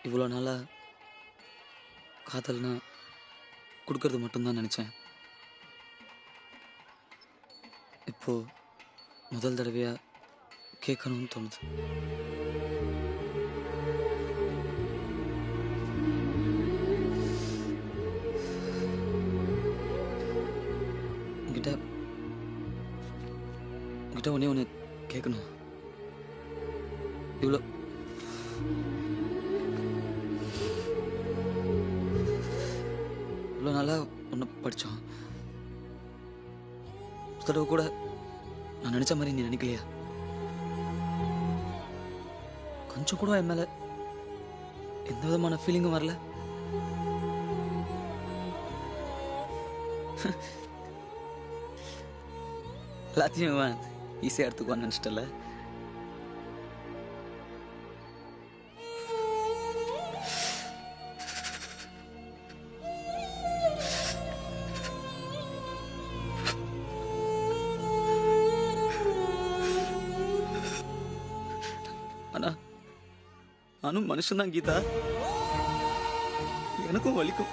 இவ்வளோ நாளாக காதல்னா கொடுக்கறது மட்டும்தான் நினச்சேன். இப்போது முதல் தடவையாக கேட்கணும்னு தோணுது. உங்ககிட்ட உங்ககிட்ட ஒன்றே ஒன்று கேட்கணும். இவ்வளோ இவ்வளோ நாளாக ஒன்று படித்தோம். ஒரு தடவை கூட நான் நினச்ச மாதிரி நீ நினைக்கலையா? கொஞ்சம் கூட என் மேலே எந்த விதமான ஃபீலிங்கும் வரல. எல்லாத்தையும் ஈஸியாக எடுத்துக்குவான்னு நினச்சிட்டல. ஆனா நானும் மனுஷன்தான் கீதா. எனக்கும் வலிக்கும்.